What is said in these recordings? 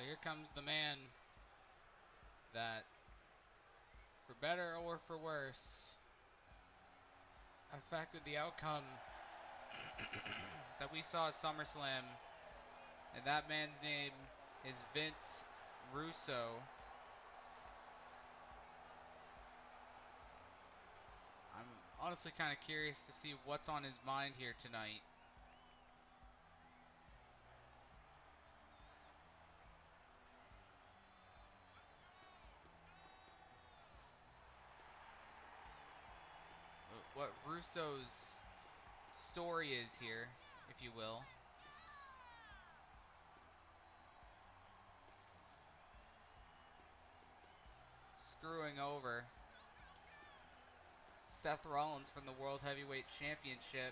here comes the man that, for better or for worse, affected the outcome that we saw at SummerSlam. And that man's name is Vince Russo. I'm honestly kind of curious to see what's on his mind here tonight. What Russo's story is here, if you will. Screwing over Seth Rollins from the World Heavyweight Championship.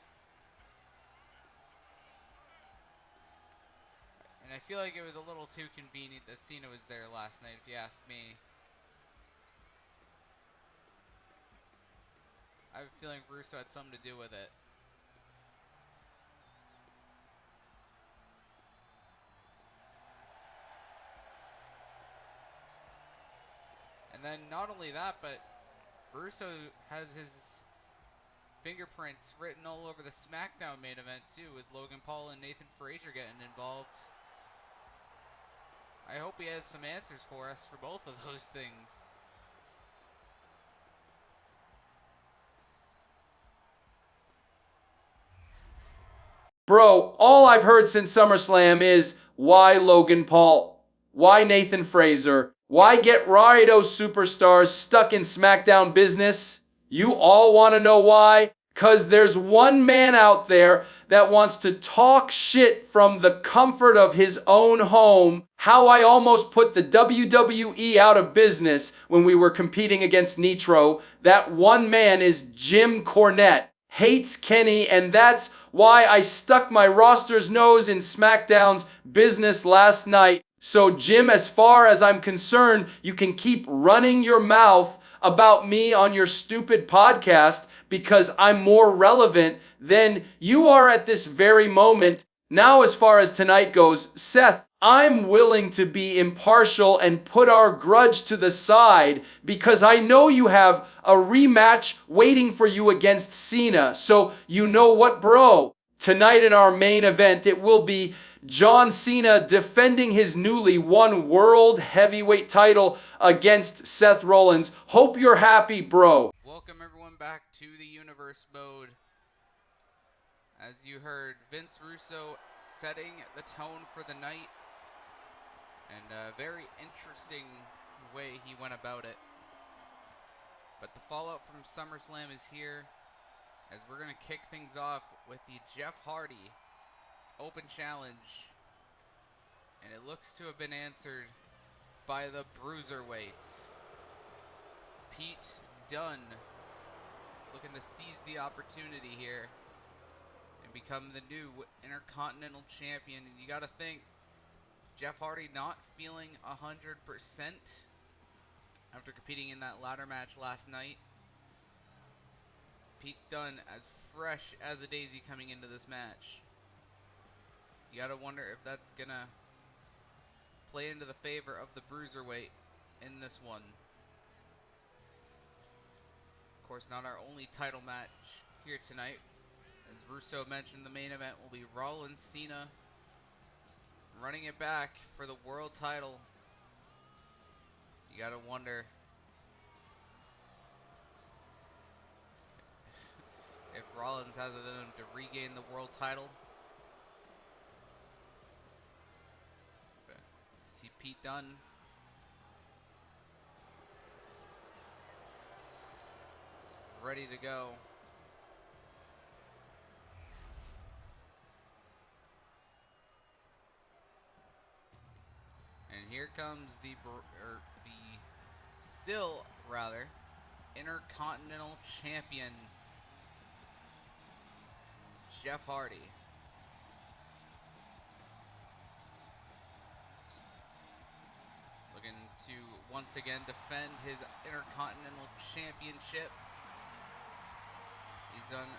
And I feel like it was a little too convenient that Cena was there last night, if you ask me. I have a feeling Russo had something to do with it. And then not only that, but Russo has his fingerprints written all over the SmackDown main event too, with Logan Paul and Nathan Frazier getting involved. I hope he has some answers for us for both of those things. Bro, all I've heard since SummerSlam is why Logan Paul? Why Nathan Frazier? Why get Raido superstars stuck in SmackDown business? You all want to know why? Because there's one man out there that wants to talk shit from the comfort of his own home. How I almost put the WWE out of business when we were competing against Nitro. That one man is Jim Cornette. Hates Kenny, and that's why I stuck my roster's nose in SmackDown's business last night. So Jim, as far as I'm concerned, you can keep running your mouth about me on your stupid podcast because I'm more relevant than you are at this very moment. Now, as far as tonight goes, Seth, I'm willing to be impartial and put our grudge to the side because I know you have a rematch waiting for you against Cena. So you know what, bro? Tonight in our main event, it will be John Cena defending his newly won World Heavyweight title against Seth Rollins. Hope you're happy, bro. Welcome everyone back to the Universe mode. As you heard, Vince Russo setting the tone for the night. And a very interesting way he went about it. But the fallout from SummerSlam is here, as we're going to kick things off with the Jeff Hardy Open Challenge. And it looks to have been answered by the Bruiserweights. Pete Dunne looking to seize the opportunity here and become the new Intercontinental Champion. And you got to think, Jeff Hardy not feeling 100% after competing in that ladder match last night. Pete Dunne as fresh as a daisy coming into this match. You gotta wonder if that's gonna play into the favor of the Bruiserweight in this one. Of course, not our only title match here tonight. As Russo mentioned, the main event will be Rollins Cena running it back for the world title. You gotta wonder if Rollins has it in him to regain the world title. But see Pete Dunne. Ready to go. And here comes the Intercontinental Champion, Jeff Hardy. Looking to once again defend his Intercontinental Championship. He's done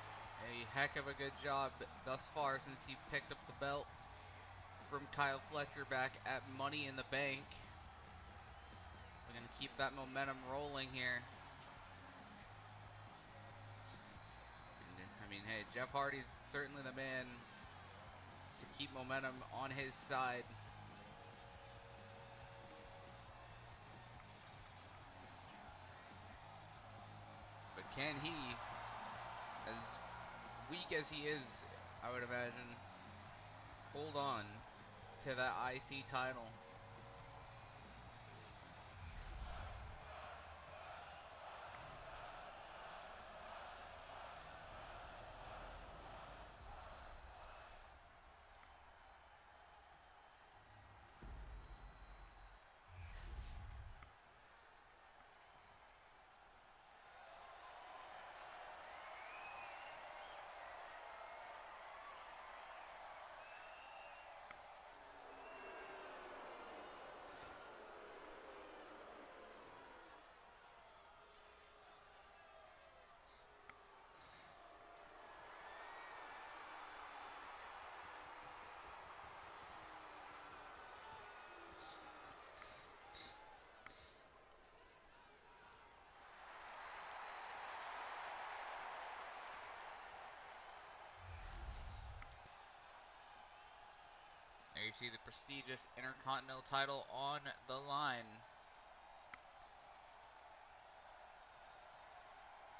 a heck of a good job thus far since he picked up the belt from Kyle Fletcher back at Money in the Bank. We're going to keep that momentum rolling here. I mean, hey, Jeff Hardy's certainly the man to keep momentum on his side. But can he, as weak as he is, I would imagine, hold on to that IC title? There you see the prestigious Intercontinental title on the line.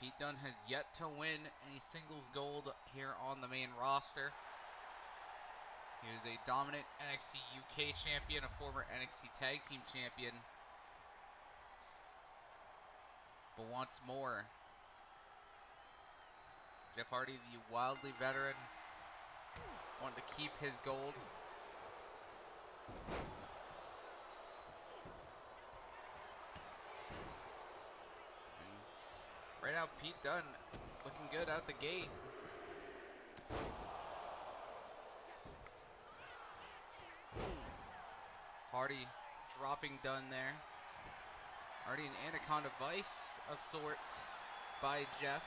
Pete Dunne has yet to win any singles gold here on the main roster. He was a dominant NXT UK champion, a former NXT Tag Team champion, but wants more. Jeff Hardy, the wildly veteran, wanted to keep his gold. Right now, Pete Dunne looking good out the gate. Hardy dropping Dunne there. Already an Anaconda Vice of sorts by Jeff.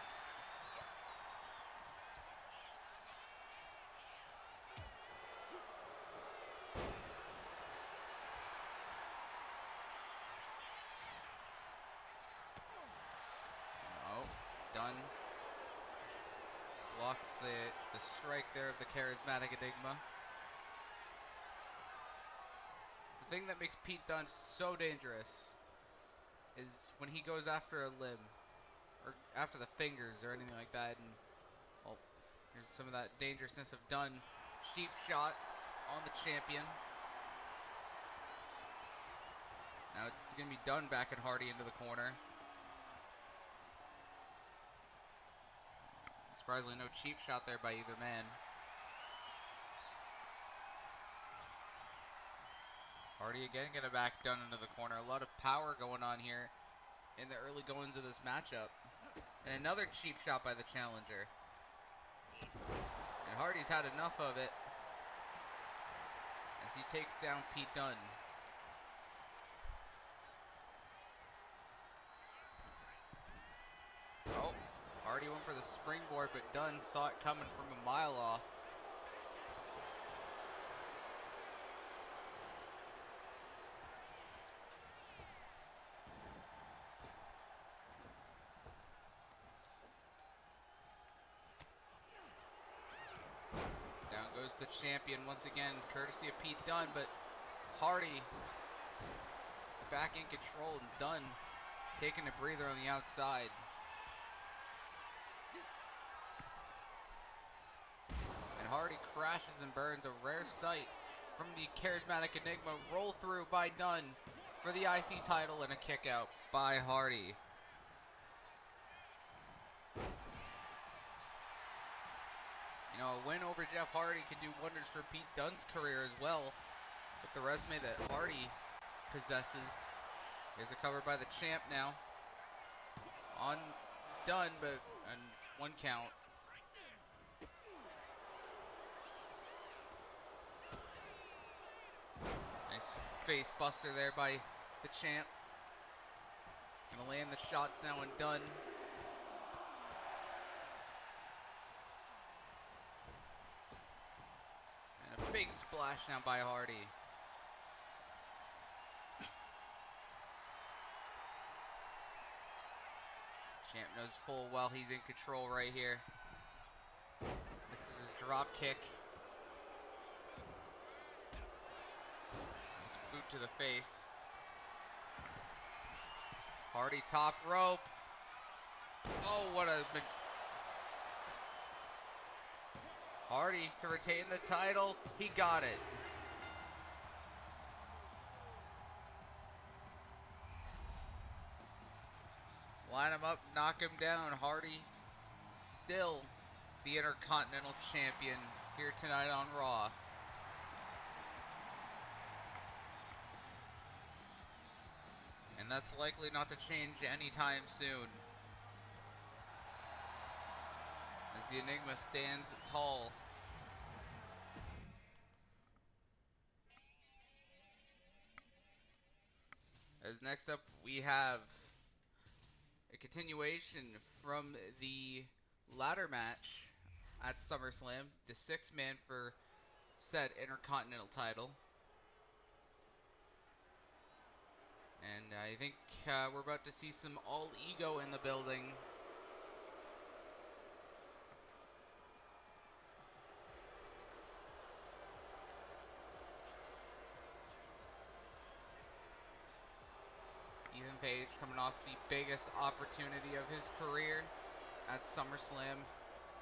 Dunne blocks the strike there of the charismatic Enigma. The thing that makes Pete Dunne so dangerous is when he goes after a limb, or after the fingers or anything like that, and well, here's some of that dangerousness of Dunne. Cheap shot on the champion. Now it's going to be Dunne backing Hardy into the corner. Surprisingly, no cheap shot there by either man. Hardy again going to back Dunne into the corner. A lot of power going on here in the early goings of this matchup. And another cheap shot by the challenger. And Hardy's had enough of it as he takes down Pete Dunne. Oh. Hardy went for the springboard, but Dunne saw it coming from a mile off. Down goes the champion once again, courtesy of Pete Dunne, but Hardy back in control, and Dunne taking a breather on the outside. Hardy crashes and burns, a rare sight from the charismatic Enigma. Roll through by Dunne for the IC title and a kick out by Hardy. You know, a win over Jeff Hardy can do wonders for Pete Dunne's career as well, with the resume that Hardy possesses. Here's a cover by the champ now on Dunne, but on one count. Nice face buster there by the champ. Gonna land the shots now on Dunne. And a big Big splash now by Hardy. Champ knows full well he's in control right here. This is his drop kick. Boot to the face. Hardy top rope. Oh, what a... Hardy to retain the title. He got it. Line him up, knock him down. Hardy still the Intercontinental Champion here tonight on Raw. And that's likely not to change anytime soon, as the Enigma stands tall. As next up we have a continuation from the ladder match at SummerSlam, the 6-man for said Intercontinental title. And I think we're about to see some all ego in the building. Ethan Page coming off the biggest opportunity of his career at SummerSlam.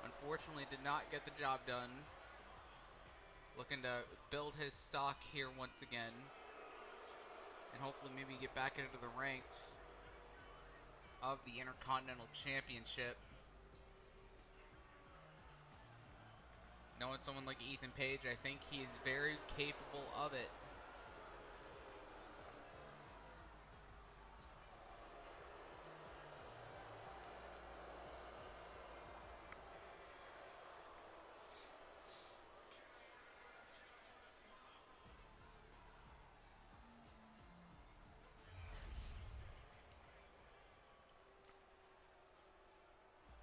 Unfortunately did not get the job done. Looking to build his stock here once again. And hopefully maybe get back into the ranks of the Intercontinental Championship. Knowing someone like Ethan Page, I think he is very capable of it.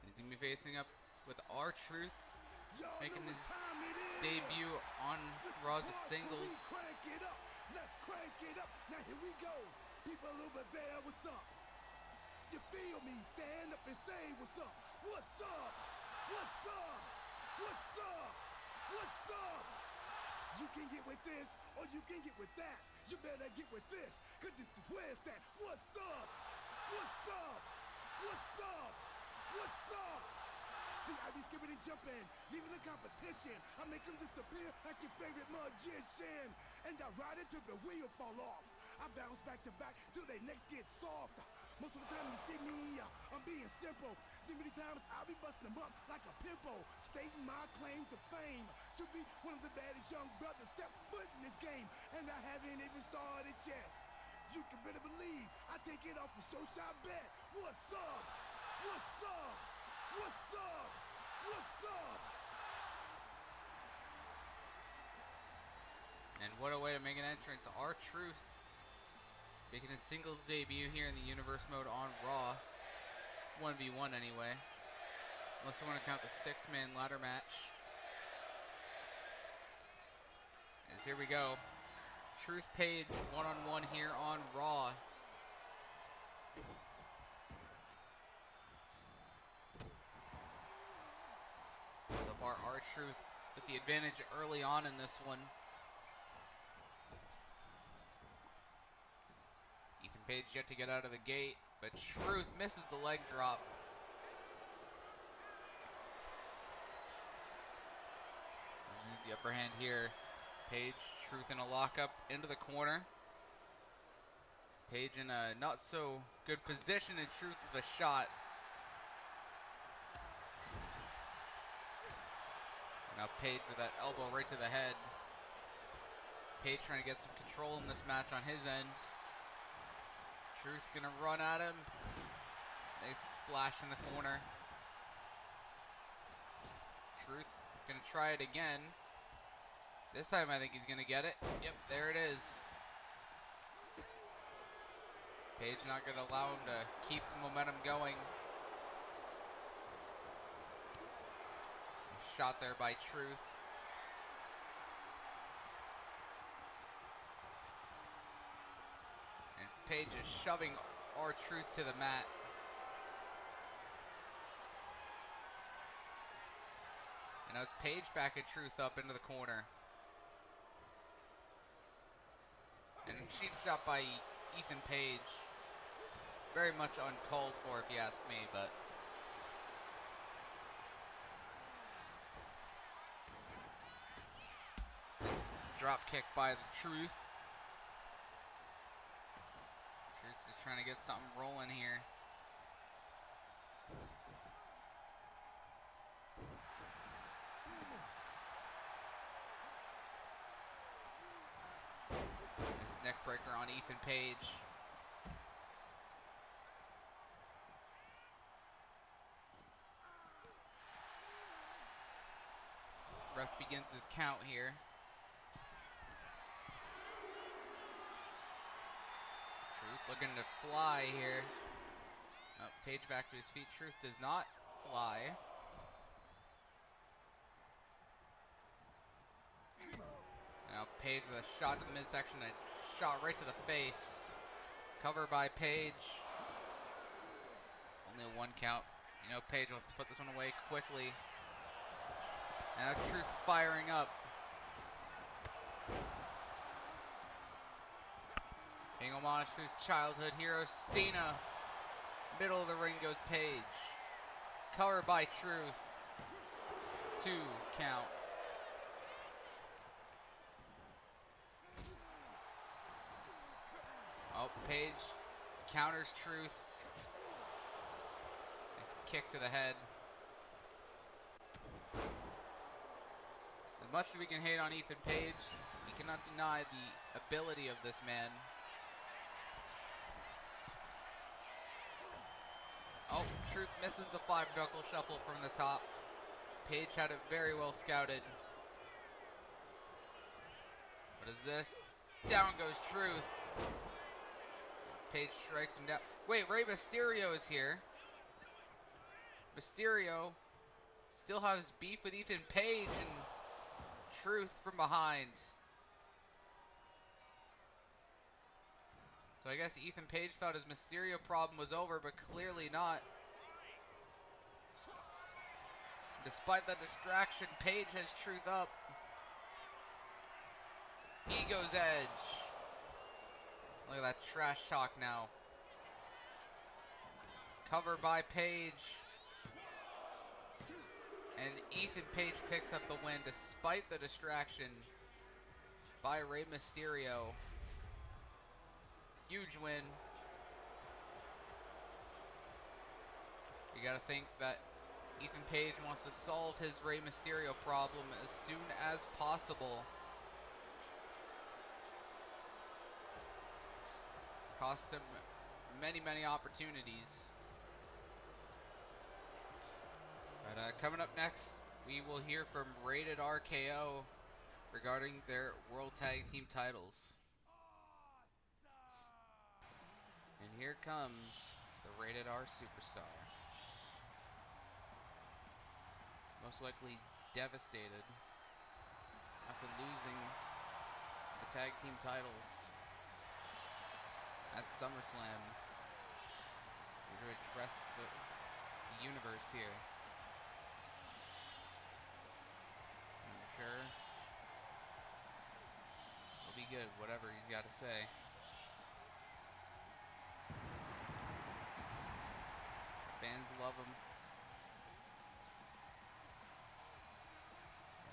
He's going to be facing up with R-Truth, making his debut on Raw's singles. Let's crank it up. Now here we go. People over there, what's up? You feel me? Stand up and say what's up. What's up? What's up? What's up? What's up? You can get with this or you can get with that. You better get with this, cause this is where it's at. What's up? What's up? What's up? What's up? See, I be skipping and jumping, leaving the competition. I make them disappear like your favorite magician. And I ride it till the wheel fall off. I bounce back to back till they necks get soft. Most of the time you see me, I'm being simple. Then many times I'll be busting them up like a pimple, stating my claim to fame, to be one of the baddest young brothers step foot in this game. And I haven't even started yet. You can better believe I take it off the show shot bet. What's up? What's up? What's up? What's up? And what a way to make an entrance. R-Truth making his singles debut here in the Universe mode on Raw. 1v1 anyway. Unless we want to count the 6-man ladder match. As here we go. Truth Page one-on-one here on Raw. So far, R-Truth with the advantage early on in this one. Ethan Page yet to get out of the gate, but Truth misses the leg drop. The upper hand here. Page, Truth in a lockup into the corner. Page in a not so good position, and Truth with a shot. Now Page with that elbow right to the head. Page trying to get some control in this match on his end. Truth gonna run at him. Nice splash in the corner. Truth gonna try it again. This time I think he's gonna get it. Yep, there it is. Page not gonna allow him to keep the momentum going. Shot there by Truth. Page is shoving R-Truth to the mat. And now it's Page backing Truth up into the corner. And cheap shot by Ethan Page. Very much uncalled for, if you ask me, but drop kick by the Truth. Truth is trying to get something rolling here. Nice neck breaker on Ethan Page. Ref begins his count here. Truth looking to fly here. Oh, Page back to his feet. Truth does not fly. Now Page with a shot to the midsection, a shot right to the face. Cover by Page. Only a 1 count. You know Page wants to put this one away quickly. Now Truth firing up. Paying homage to his childhood hero, Cena. Middle of the ring goes Page. Cover by Truth. 2 count. Oh, Page counters Truth. Nice kick to the head. As much as we can hate on Ethan Page, we cannot deny the ability of this man. Oh, Truth misses the 5 knuckle shuffle from the top. Page had it very well scouted. What is this? Down goes Truth. Page strikes him down. Wait, Rey Mysterio is here. Mysterio still has beef with Ethan Page and Truth from behind. So I guess Ethan Page thought his Mysterio problem was over, but clearly not. Despite the distraction, Page has Truth up. Ego's edge. Look at that trash talk now. Cover by Page. And Ethan Page picks up the win despite the distraction by Rey Mysterio. Huge win. You gotta think that Ethan Page wants to solve his Rey Mysterio problem as soon as possible. It's cost him many, many opportunities. But coming up next, we will hear from Rated RKO regarding their World Tag Team titles. And here comes the Rated R Superstar. Most likely devastated after losing the tag team titles at SummerSlam. We're to address the universe here. I'm sure it'll be good, whatever he's got to say. Fans love him.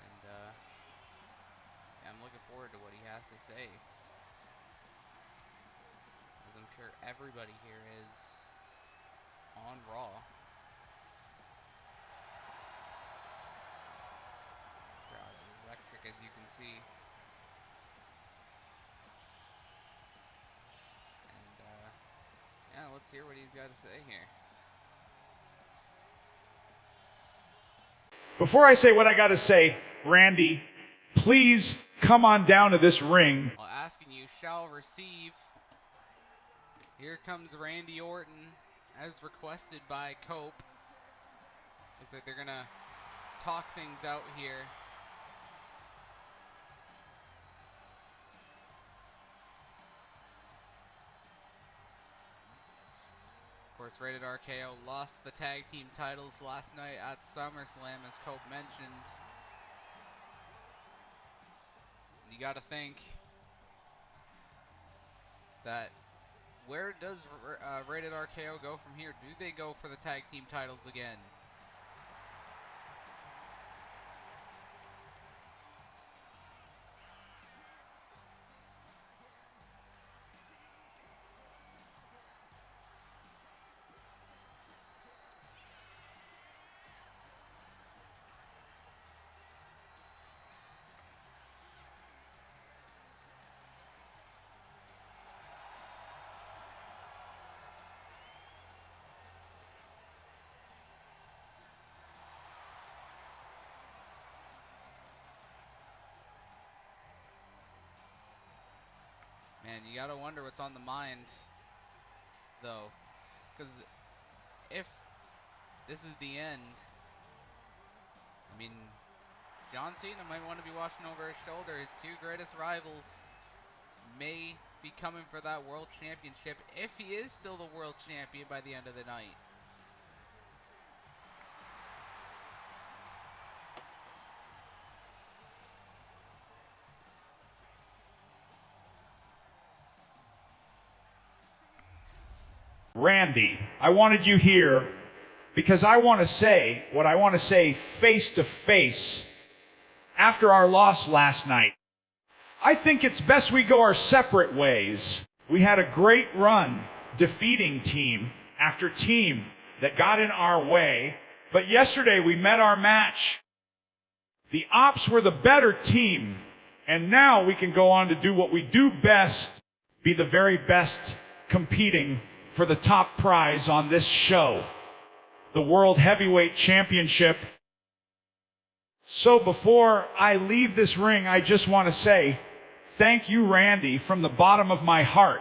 And yeah, I'm looking forward to what he has to say. As I'm sure everybody here is on Raw. Crowd electric, as you can see. And yeah, let's hear what he's got to say here. Before I say what I gotta say, Randy, please come on down to this ring. While asking you shall receive. Here comes Randy Orton, as requested by Cope. Looks like they're gonna talk things out here. course, Rated RKO lost the tag team titles last night at SummerSlam, as Cope mentioned. You got to think that where does Rated RKO go from here? Do they go for the tag team titles again? Man, you gotta wonder what's on the mind, though, because if this is the end, I mean, John Cena might want to be watching over his shoulder. His two greatest rivals may be coming for that world championship if he is still the world champion by the end of the night. Randy, I wanted you here because I want to say what I want to say face to face after our loss last night. I think it's best we go our separate ways. We had a great run defeating team after team that got in our way, but yesterday we met our match. The Ops were the better team, and now we can go on to do what we do best, be the very best competing for the top prize on this show, the World Heavyweight Championship. So before I leave this ring, I just want to say thank you, Randy, from the bottom of my heart.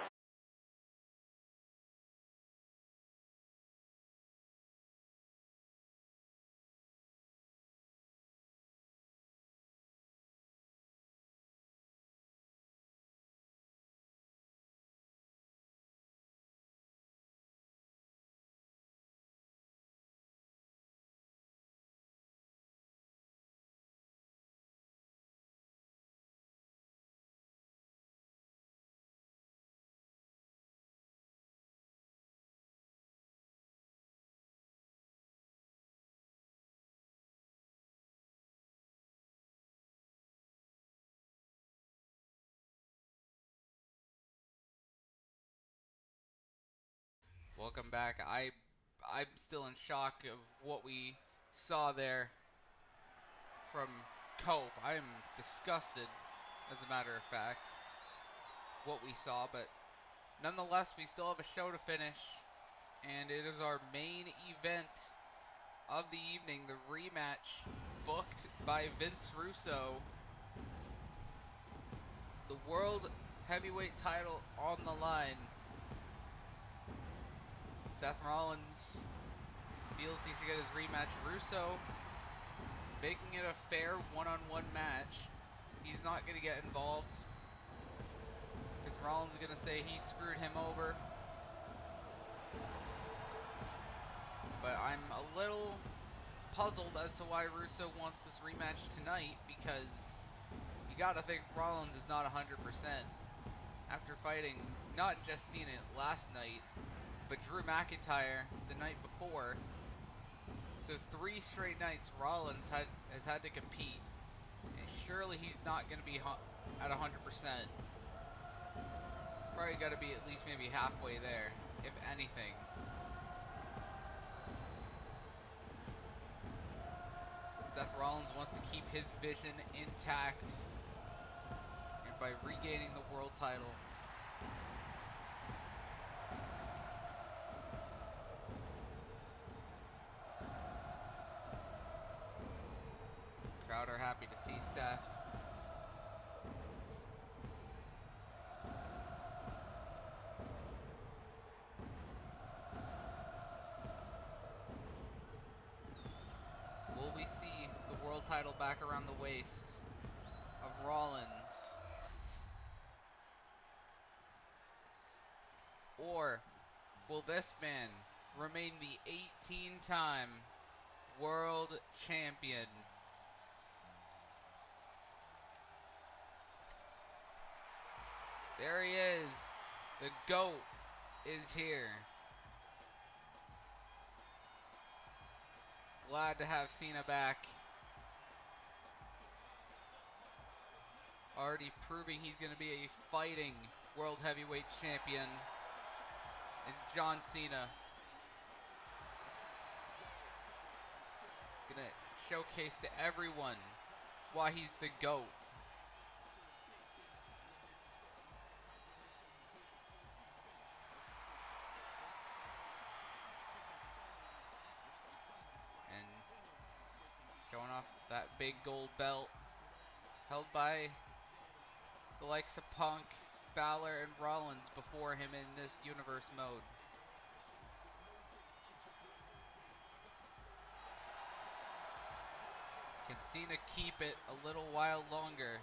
Welcome back. I'm still in shock of what we saw there from Cope. I am disgusted, as a matter of fact, what we saw, but nonetheless, we still have a show to finish, and it is our main event of the evening, the rematch booked by Vince Russo. The World Heavyweight title on the line. Seth Rollins feels he should get his rematch. Russo making it a fair one-on-one match. He's not going to get involved because Rollins is going to say he screwed him over. But I'm a little puzzled as to why Russo wants this rematch tonight, because you got to think Rollins is not 100% after fighting not just Cena last night, but Drew McIntyre the night before. So 3 straight nights Rollins has had to compete, and surely he's not going to be at 100%. Probably got to be at least maybe halfway there, if anything. Seth Rollins wants to keep his vision intact, and by regaining the world title. Crowd are happy to see Seth. Will we see the world title back around the waist of Rollins? Or will this man remain the 18-time world champion. There he is. The GOAT is here. Glad to have Cena back. Already proving he's going to be a fighting World Heavyweight Champion is John Cena. Gonna showcase to everyone why he's the GOAT. And showing off that big gold belt held by the likes of Punk, Balor, and Rollins before him in this universe mode. Can Cena keep it a little while longer?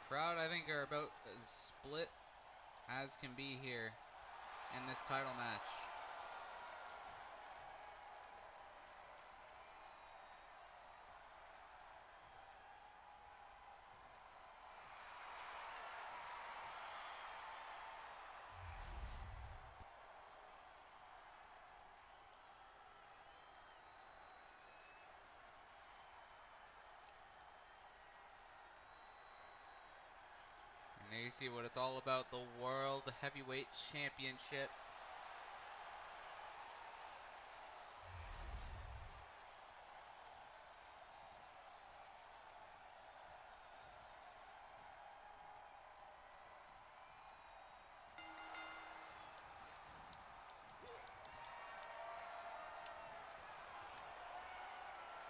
Crowd, I think, are about as split as can be here in this title match. And there you see what it's all about, the World Heavyweight Championship.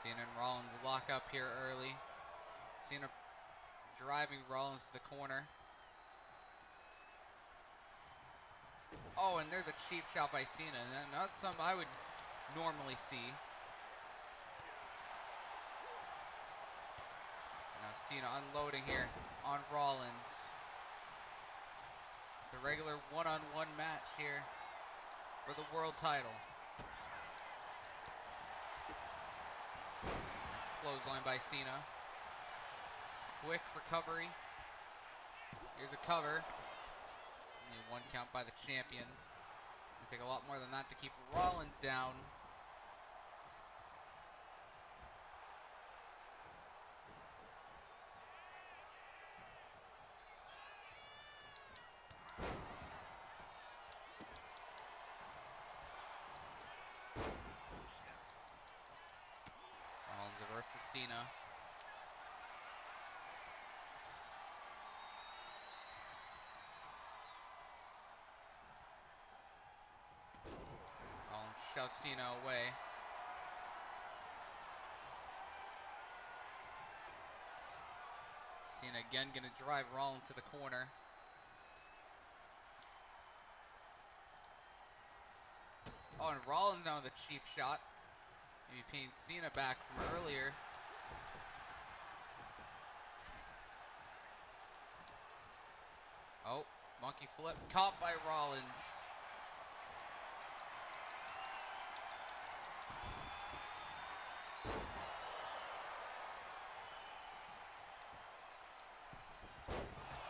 Cena and Rollins lock up here early. Cena driving Rollins to the corner. Oh, and there's a cheap shot by Cena. Not something I would normally see. Now Cena unloading here on Rollins. It's a regular one-on-one match here for the world title. Nice clothesline by Cena. Quick recovery. Here's a cover. Only one count by the champion. It'll take a lot more than that to keep Rollins down. Rollins versus Cena. Shoves Cena away. Cena again gonna drive Rollins to the corner. Oh, and Rollins now with a cheap shot. Maybe paying Cena back from earlier. Oh, monkey flip caught by Rollins.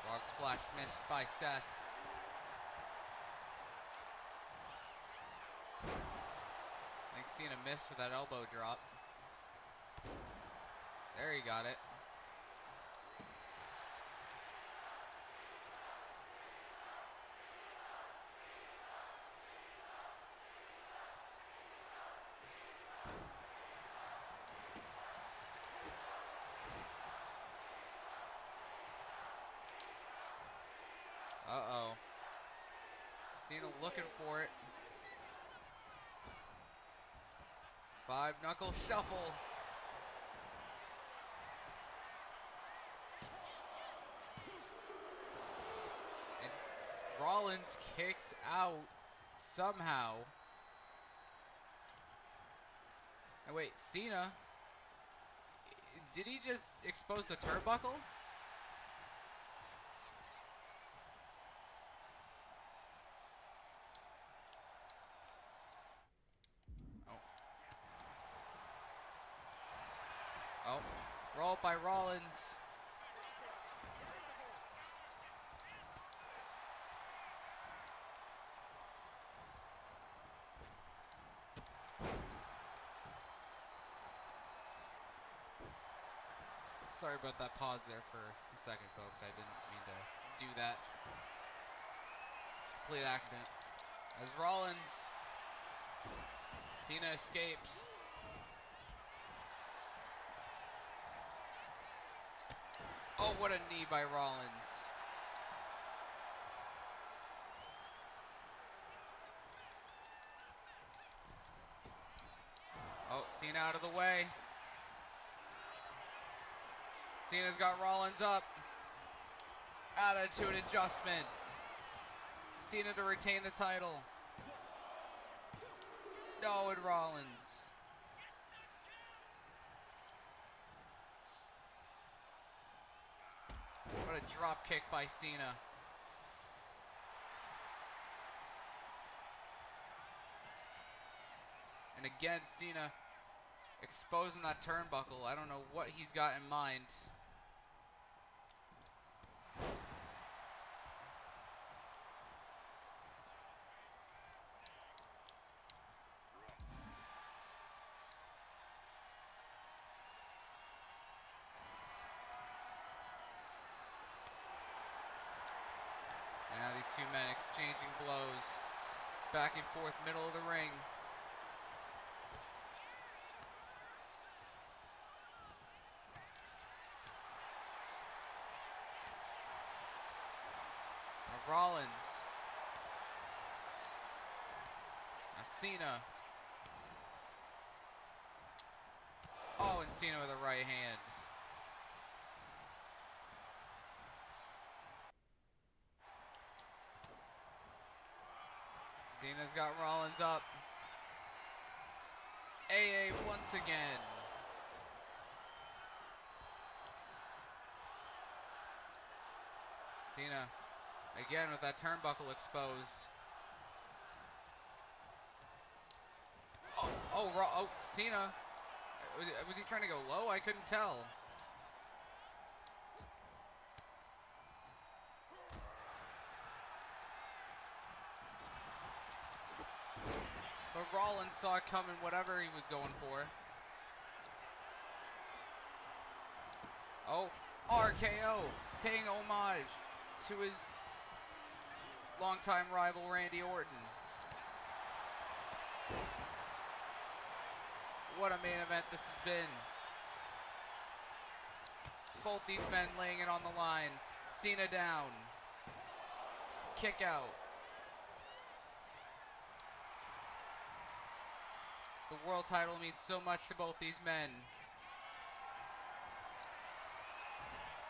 Frog splash missed by Seth. I think Cena missed with that elbow drop. There, he got it. Uh-oh. Cena looking for it. 5-knuckle shuffle. And Rollins kicks out somehow. And wait, Cena? Did he just expose the turnbuckle? Oh, roll by Rollins. Sorry about that pause there for a second, folks. I didn't mean to do that. Complete accident. As Rollins, Cena escapes. Oh, what a knee by Rollins. Oh, Cena out of the way. Cena's got Rollins up. Attitude adjustment. Cena to retain the title. No, and Rollins. What a drop kick by Cena. And again, Cena exposing that turnbuckle. I don't know what he's got in mind. And now these two men exchanging blows. Back and forth, middle of the ring. Now Rollins. Now Cena. Oh, and Cena with a right hand. Cena's got Rollins up. AA once again. Cena again with that turnbuckle exposed. Oh, Cena. Was he trying to go low? I couldn't tell. But Rollins saw it coming, whatever he was going for. Oh, RKO, paying homage to his longtime rival Randy Orton. What a main event this has been. Both these men laying it on the line. Cena down. Kick out. The world title means so much to both these men.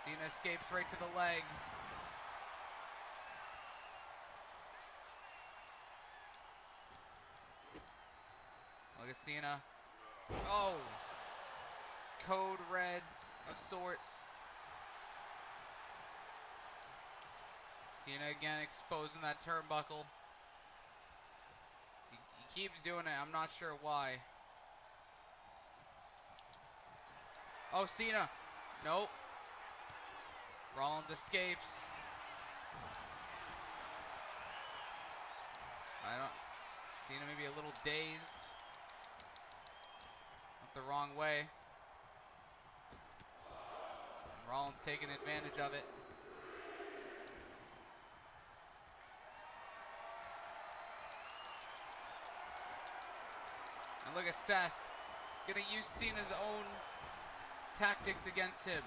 Cena escapes right to the leg. Look at Cena. Oh! Code red of sorts. Cena again exposing that turnbuckle. He keeps doing it. I'm not sure why. Oh, Cena. Nope. Rollins escapes. Cena maybe a little dazed. Went the wrong way. And Rollins taking advantage of it. And look at Seth. Gonna use Cena's own tactics against him.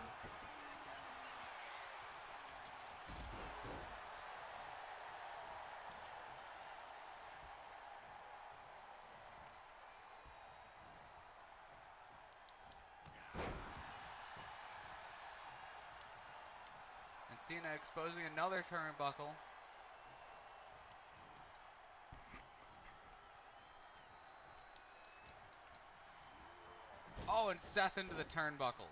Cena exposing another turnbuckle. Oh, and Seth into the turnbuckle.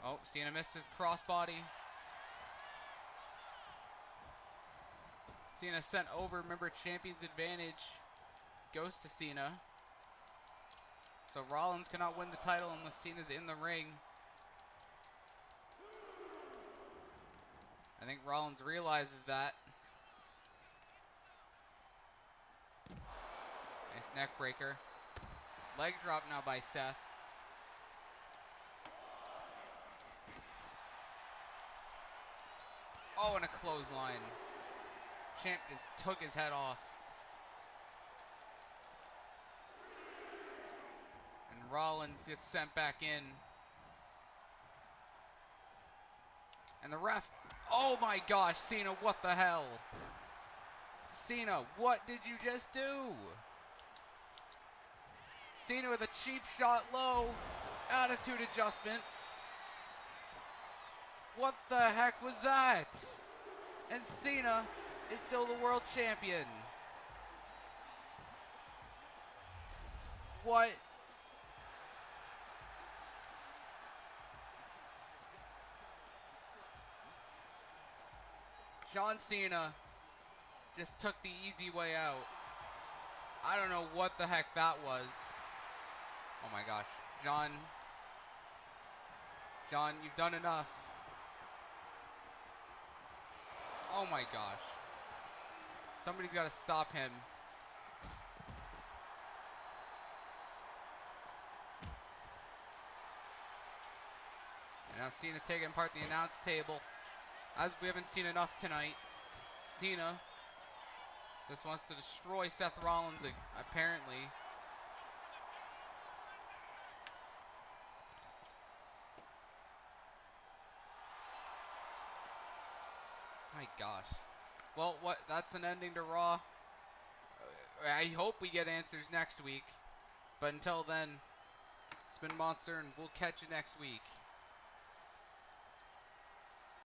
Oh, Cena missed his crossbody. Cena sent over. Remember, champion's advantage goes to Cena. So Rollins cannot win the title unless Cena's in the ring. I think Rollins realizes that. Nice neck breaker. Leg drop now by Seth. Oh, and a clothesline. Champ just took his head off. And Rollins gets sent back in. And the ref, oh my gosh, Cena, what the hell? Cena, what did you just do? Cena with a cheap shot low, attitude adjustment. What the heck was that? And Cena is still the world champion. What? John Cena just took the easy way out. I don't know what the heck that was. Oh my gosh. John, you've done enough. Oh my gosh. Somebody's got to stop him. And now Cena taking apart the announce table. As we haven't seen enough tonight. Cena just wants to destroy Seth Rollins, apparently. My gosh. Well, that's an ending to Raw. I hope we get answers next week. But until then, it's been Monster, and we'll catch you next week.